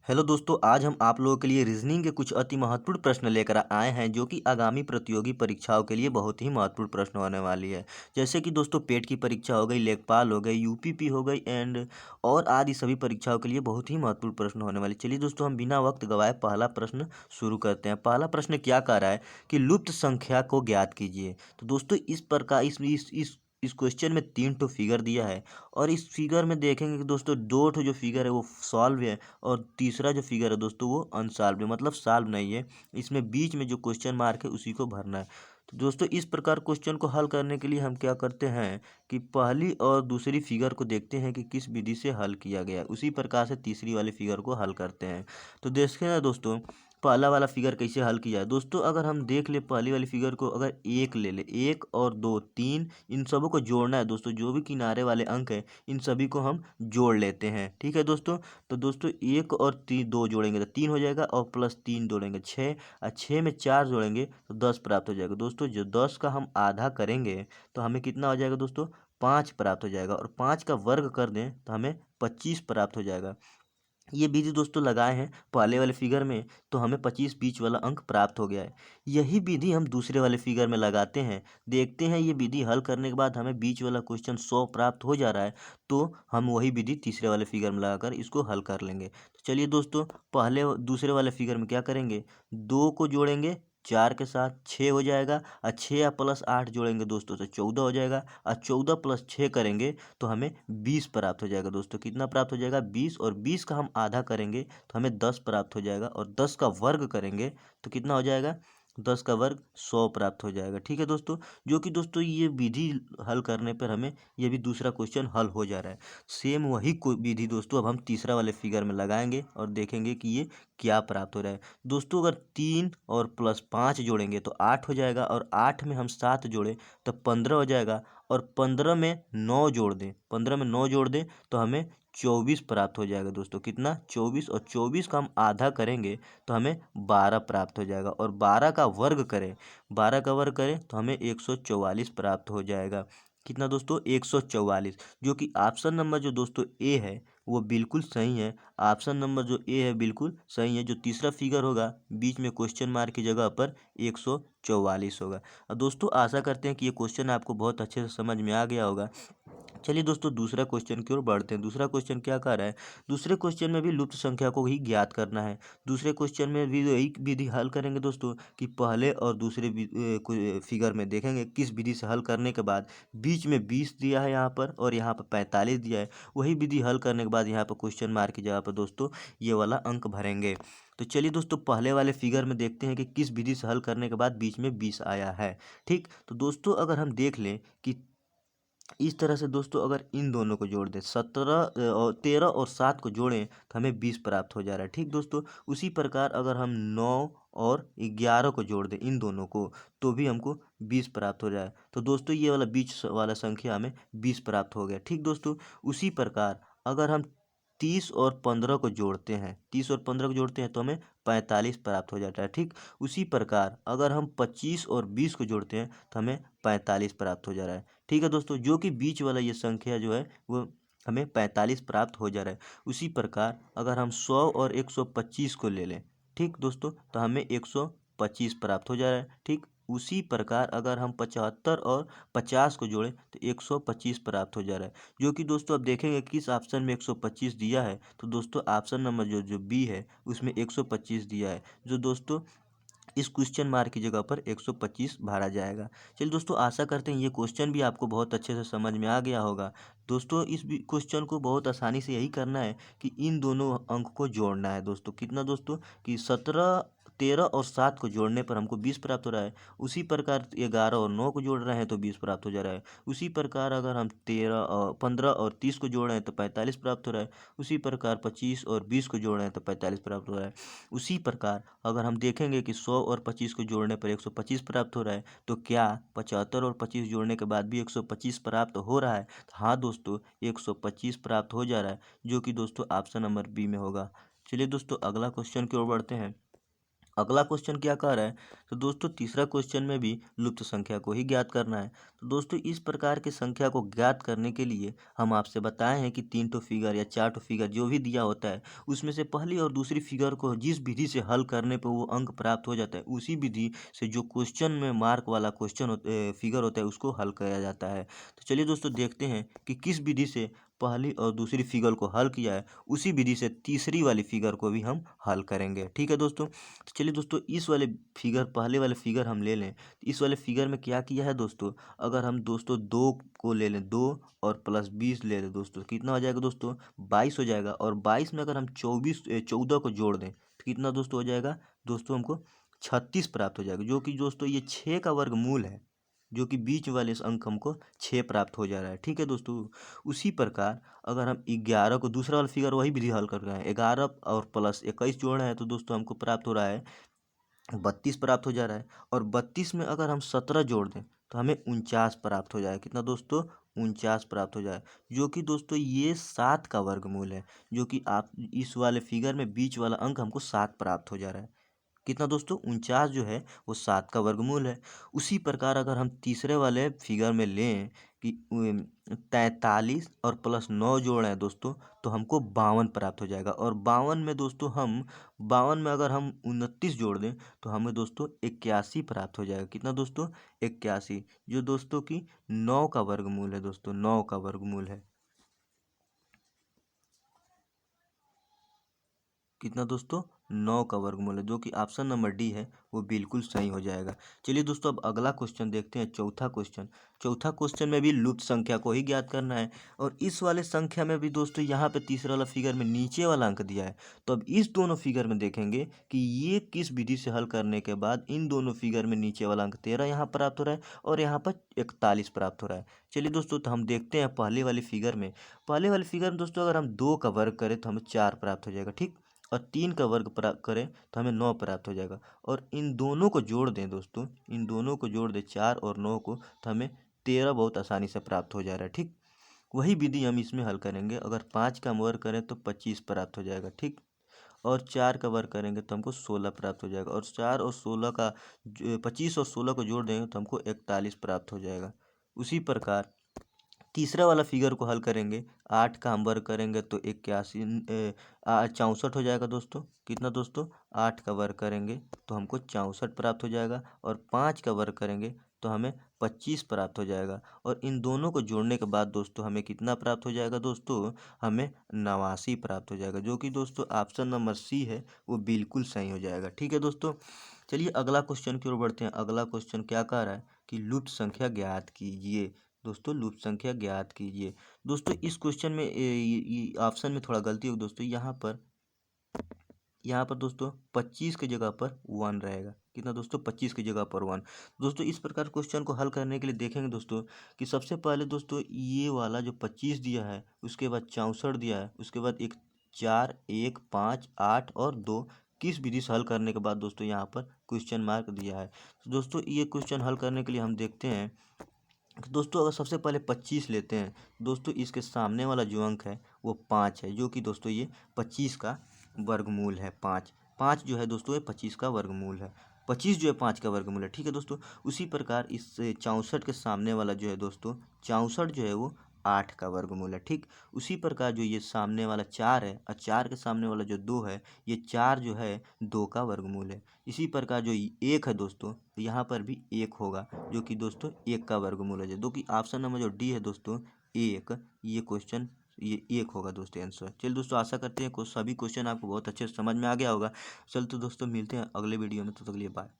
Hello दोस्तों, आज हम आप लोगों के लिए रीजनिंग के कुछ अति महत्वपूर्ण प्रश्न लेकर आए हैं जो कि आगामी प्रतियोगी परीक्षाओं के लिए बहुत ही महत्वपूर्ण प्रश्न होने वाली है। जैसे कि दोस्तों पेट की परीक्षा हो गई, लेखपाल हो गई, यूपीपी हो गई एंड और आदि सभी परीक्षाओं के लिए बहुत ही महत्वपूर्ण प्रश्न होने वाले। चलिए दोस्तों, हम बिना वक्त गवाए पहला प्रश्न शुरू करते हैं। पहला प्रश्न क्या कह रहा है कि लुप्त संख्या को ज्ञात कीजिए। तो दोस्तों इस प्रकार इस क्वेश्चन में तीन ठो फिगर दिया है और इस फिगर में देखेंगे कि दोस्तों दो ठो जो फिगर है वो सॉल्व है और तीसरा जो फिगर है दोस्तों वो अनसॉल्व है, मतलब सॉल्व नहीं है। इसमें बीच में जो क्वेश्चन मार्क है उसी को भरना है। तो दोस्तों इस प्रकार क्वेश्चन को हल करने के लिए हम क्या करते हैं कि पहली और दूसरी फिगर को देखते हैं कि किस विधि से हल किया गया है, उसी प्रकार से तीसरी वाली फिगर को हल करते हैं। तो देखते हैं दोस्तों पहला वाला फिगर कैसे हल किया है। दोस्तों अगर हम देख ले पहली वाली फिगर को, अगर एक ले ले, एक और दो तीन, इन सबों को जोड़ना है दोस्तों। जो भी किनारे वाले अंक है इन सभी को हम जोड़ लेते हैं, ठीक है दोस्तों। तो दोस्तों एक और तीन, दो जोड़ेंगे तो तीन हो जाएगा और प्लस तीन जोड़ेंगे छः, और छः में चार जोड़ेंगे तो 10 प्राप्त हो जाएगा। दोस्तों जो 10 का हम आधा करेंगे तो हमें कितना हो जाएगा दोस्तों, 5 प्राप्त हो जाएगा। और 5 का वर्ग कर दें तो हमें 25 प्राप्त हो जाएगा। ये विधि दोस्तों लगाए हैं पहले वाले फिगर में तो हमें 25 बीच वाला अंक प्राप्त हो गया है। यही विधि हम दूसरे वाले फिगर में लगाते हैं, देखते हैं ये विधि हल करने के बाद हमें बीच वाला क्वेश्चन 100 प्राप्त हो जा रहा है तो हम वही विधि तीसरे वाले फिगर में लगाकर इसको हल कर लेंगे। तो चलिए दोस्तों दूसरे वाले फिगर में क्या करेंगे, दो को जोड़ेंगे चार के साथ, छः हो जाएगा, और छः या प्लस आठ जोड़ेंगे दोस्तों तो 14 हो जाएगा, और 14 प्लस छः करेंगे तो हमें 20 प्राप्त हो जाएगा। दोस्तों कितना प्राप्त हो जाएगा, 20, और 20 का हम आधा करेंगे तो हमें 10 प्राप्त हो जाएगा, और 10 का वर्ग करेंगे तो कितना हो जाएगा, 10 का वर्ग 100 प्राप्त हो जाएगा। ठीक है दोस्तों, जो कि दोस्तों ये विधि हल करने पर हमें ये भी दूसरा क्वेश्चन हल हो जा रहा है। सेम वही विधि दोस्तों अब हम तीसरा वाले फिगर में लगाएंगे और देखेंगे कि ये क्या प्राप्त हो रहा है। दोस्तों अगर तीन और प्लस पाँच जोड़ेंगे तो 8 हो जाएगा, और 8 में हम 7 जोड़ें तो 15 हो जाएगा, और 15 में 9 जोड़ दें, 15 में 9 जोड़ दें तो हमें 24 प्राप्त हो जाएगा। दोस्तों कितना, 24, और 24 का हम आधा करेंगे तो हमें 12 प्राप्त हो जाएगा, और 12 का वर्ग करें, 12 का वर्ग करें तो हमें 144 प्राप्त हो जाएगा। कितना दोस्तों, 144, जो कि ऑप्शन नंबर जो दोस्तों ए है वो बिल्कुल सही है। ऑप्शन नंबर जो ए है बिल्कुल सही है। जो तीसरा फिगर होगा बीच में क्वेश्चन मार्क की जगह पर 144 होगा। और दोस्तों आशा करते हैं कि ये क्वेश्चन आपको बहुत अच्छे से समझ में आ गया होगा। चलिए दोस्तों दूसरा क्वेश्चन की ओर बढ़ते हैं। दूसरा क्वेश्चन क्या कह रहा है, दूसरे क्वेश्चन में भी लुप्त संख्या को ही ज्ञात करना है। दूसरे क्वेश्चन में भी यही विधि हल करेंगे दोस्तों कि पहले और दूसरे फिगर में देखेंगे किस विधि से हल करने के बाद बीच में 20 दिया है यहाँ पर और यहाँ पर 45 दिया है, वही विधि हल करने के बाद यहाँ पर क्वेश्चन मार्क की जगह पर दोस्तों ये वाला अंक भरेंगे। तो चलिए दोस्तों पहले वाले फिगर में देखते हैं कि किस विधि से हल करने के बाद बीच में 20 आया है। ठीक, तो दोस्तों अगर हम देख लें कि इस तरह से दोस्तों अगर इन दोनों को जोड़ दें, 17 और 13 और 7 को जोड़ें तो हमें 20 प्राप्त हो जा रहा है। ठीक दोस्तों, उसी प्रकार अगर हम 9 और 11 को जोड़ दें इन दोनों को तो भी हमको 20 प्राप्त हो जाए। तो दोस्तों ये वाला बीच वाला संख्या हमें 20 प्राप्त हो गया। ठीक दोस्तों, उसी प्रकार अगर हम 30 और 15 को जोड़ते हैं, 30 और 15 को जोड़ते हैं तो हमें 45 प्राप्त हो जाता है। ठीक, उसी प्रकार अगर हम 25 और 20 को जोड़ते हैं तो हमें 45 प्राप्त हो जा रहा है। ठीक है दोस्तों, जो कि बीच वाला ये संख्या जो है वो हमें 45 प्राप्त हो जा रहा है। उसी प्रकार अगर हम 100 और 125 को ले लें, ठीक दोस्तों, तो हमें 125 प्राप्त हो जा रहा है। ठीक, उसी प्रकार अगर हम 75 और 50 को जोड़ें तो 125 प्राप्त हो जा रहा है। जो कि दोस्तों अब देखेंगे किस ऑप्शन में 125 दिया है, तो दोस्तों ऑप्शन नंबर जो जो बी है उसमें 125 दिया है, जो दोस्तों इस क्वेश्चन मार्क की जगह पर 125 भरा जाएगा। चलिए दोस्तों आशा करते हैं ये क्वेश्चन भी आपको बहुत अच्छे से समझ में आ गया होगा। दोस्तों इस क्वेश्चन को बहुत आसानी से यही करना है कि इन दोनों अंक को जोड़ना है। दोस्तों कितना दोस्तों कि 17, 13 और 7 को जोड़ने पर हमको 20 प्राप्त हो रहा है। उसी प्रकार 11 और 9 को जोड़ रहे हैं तो 20 प्राप्त हो जा रहा है। उसी प्रकार अगर हम 15 और 30 को जोड़ रहे हैं तो 45 प्राप्त हो रहा है। उसी प्रकार 25 और 20 को जोड़ रहे हैं तो 45 प्राप्त हो रहा है। उसी प्रकार अगर हम देखेंगे कि 100 और 25 को जोड़ने पर 125 प्राप्त हो रहा है, तो क्या 75 और 25 जोड़ने के बाद भी 125 प्राप्त हो रहा है? तो हाँ दोस्तों, 125 प्राप्त हो जा रहा है, जो कि दोस्तों ऑप्शन नंबर बी में होगा। चलिए दोस्तों अगला क्वेश्चन की ओर बढ़ते हैं। अगला क्वेश्चन क्या कह रहा है, तो दोस्तों तीसरा क्वेश्चन में भी लुप्त संख्या को ही ज्ञात करना है। तो दोस्तों इस प्रकार की संख्या को ज्ञात करने के लिए हम आपसे बताए हैं कि 3 ठो फिगर या 4 ठो फिगर जो भी दिया होता है उसमें से पहली और दूसरी फिगर को जिस विधि से हल करने पर वो अंक प्राप्त हो जाता है उसी विधि से जो क्वेश्चन में मार्क वाला फिगर होता है उसको हल किया जाता है। तो चलिए दोस्तों देखते हैं कि किस विधि से पहली और दूसरी फिगर को हल किया है, उसी विधि से तीसरी वाली फिगर को भी हम हल करेंगे। ठीक है दोस्तों, तो चलिए दोस्तों इस वाले फिगर पहले वाले फिगर हम ले लें। तो इस वाले फिगर में क्या किया है दोस्तों, अगर हम दोस्तों 2 को ले लें, 2 और प्लस 20 ले लें दोस्तों, कितना हो जाएगा दोस्तों, 22 हो जाएगा। और 22 में अगर हम 14 को जोड़ दें तो कितना दोस्तों हो जाएगा दोस्तों, हमको 36 प्राप्त हो जाएगा, जो कि दोस्तों ये 6 का वर्गमूल है, जो कि बीच वाले इस अंक हमको 6 प्राप्त हो जा रहा है। ठीक है दोस्तों, उसी प्रकार अगर हम 11 को, दूसरा वाला फिगर वही विधि हल कर रहे हैं, 11 और प्लस 21 जोड़ रहे हैं तो दोस्तों हमको प्राप्त हो रहा है 32 प्राप्त हो जा रहा है। और 32 में अगर हम 17 जोड़ दें तो हमें 49 प्राप्त हो जाए, कितना दोस्तों, 49 प्राप्त हो जाए, जो कि दोस्तों ये 7 का वर्गमूल है, जो कि आप इस वाले फिगर में बीच वाला अंक हमको 7 प्राप्त हो जा रहा है। कितना दोस्तों, 49 जो है वो 7 का वर्गमूल है। उसी प्रकार अगर हम तीसरे वाले फिगर में लें कि 43 और प्लस 9 जोड़ रहे हैं दोस्तों तो हमको 52 प्राप्त हो जाएगा। और 52 में दोस्तों हम 52 में अगर हम 29 जोड़ दें तो हमें दोस्तों 81 प्राप्त हो जाएगा, कितना दोस्तों, 81, जो दोस्तों की 9 का वर्गमूल है दोस्तों, 9 का वर्गमूल है। कितना दोस्तों, 9 का वर्गमूल है, जो कि ऑप्शन नंबर डी है वो बिल्कुल सही हो जाएगा। चलिए दोस्तों अब अगला क्वेश्चन देखते हैं, चौथा क्वेश्चन। चौथा क्वेश्चन में भी लुप्त संख्या को ही ज्ञात करना है। और इस वाले संख्या में भी दोस्तों यहाँ पे तीसरा वाला फिगर में नीचे वाला अंक दिया है। तो अब इस दोनों फिगर में देखेंगे कि ये किस विधि से हल करने के बाद इन दोनों फिगर में नीचे वाला अंक 13 यहाँ प्राप्त हो रहा है और यहाँ पर 41 प्राप्त हो रहा है। चलिए दोस्तों तो हम देखते हैं पहले वाली फिगर में। पहले वाली फिगर में दोस्तों अगर हम 2 का वर्ग करें तो हमें 4 प्राप्त हो जाएगा, ठीक। और 3 का वर्ग प्राप्त करें तो हमें 9 प्राप्त हो जाएगा। और इन दोनों को जोड़ दें दोस्तों, इन दोनों को जोड़ दें 4 और 9 को, तो हमें 13 बहुत आसानी से प्राप्त हो जा रहा है, ठीक। वही विधि हम इसमें हल करेंगे। अगर 5 का हम वर्ग करें तो 25 प्राप्त हो जाएगा, ठीक। और 4 का वर्ग करेंगे तो हमको 16 प्राप्त हो जाएगा। और 4 और 16 का 25 और 16 को जोड़ देंगे तो हमको 41 प्राप्त हो जाएगा। उसी प्रकार तीसरा वाला फिगर को हल करेंगे, 8 का हम वर्ग करेंगे तो 81 64 हो जाएगा दोस्तों, कितना दोस्तों, 8 का वर्ग करेंगे तो हमको 64 प्राप्त हो जाएगा। और 5 का वर्ग करेंगे तो हमें 25 प्राप्त हो जाएगा। और इन दोनों को जोड़ने के बाद दोस्तों हमें कितना प्राप्त हो जाएगा दोस्तों, हमें 89 प्राप्त हो जाएगा, जो कि दोस्तों ऑप्शन नंबर सी है वो बिल्कुल सही हो जाएगा। ठीक है दोस्तों, चलिए अगला क्वेश्चन की ओर बढ़ते हैं। अगला क्वेश्चन क्या कह रहा है कि लुप्त संख्या ज्ञात कीजिए। दोस्तों लुप्त संख्या ज्ञात कीजिए। दोस्तों इस क्वेश्चन में ऑप्शन में थोड़ा गलती होगी दोस्तों, यहाँ पर दोस्तों 25 की जगह पर 1 रहेगा, कितना दोस्तों, 25 की जगह पर 1। दोस्तों इस प्रकार क्वेश्चन को हल करने के लिए देखेंगे दोस्तों कि सबसे पहले दोस्तों ये वाला जो 25 दिया है, उसके बाद 64 दिया है, उसके बाद एक 4, 1, 5, 8 और 2, किस विधि से हल करने के बाद दोस्तों यहाँ पर क्वेश्चन मार्क दिया है। तो दोस्तों ये क्वेश्चन हल करने के लिए हम देखते हैं तो दोस्तों अगर सबसे पहले 25 लेते हैं दोस्तों, इसके सामने वाला जो अंक है वो 5 है, जो कि दोस्तों ये 25 का वर्गमूल है। 5 5 जो है दोस्तों ये 25 का वर्गमूल है। 25 जो है 5 का वर्गमूल है, ठीक है दोस्तों। उसी प्रकार इस 64 के सामने वाला जो है दोस्तों, 64 जो है वो 8 का वर्गमूल है, ठीक। उसी प्रकार जो ये सामने वाला 4 है और 4 के सामने वाला जो 2 है, ये 4 जो है 2 का वर्गमूल है। इसी प्रकार जो 1 है दोस्तों, तो यहाँ पर भी 1 होगा, जो कि दोस्तों 1 का वर्गमूल है, जो कि ऑप्शन नंबर जो डी है दोस्तों 1, ये क्वेश्चन ये 1 होगा दोस्तों आंसर। चलिए दोस्तों आशा करते हैं सभी क्वेश्चन आपको बहुत अच्छे से समझ में आ गया होगा। चल तो दोस्तों मिलते हैं अगले वीडियो में, तो तक के लिए बाय।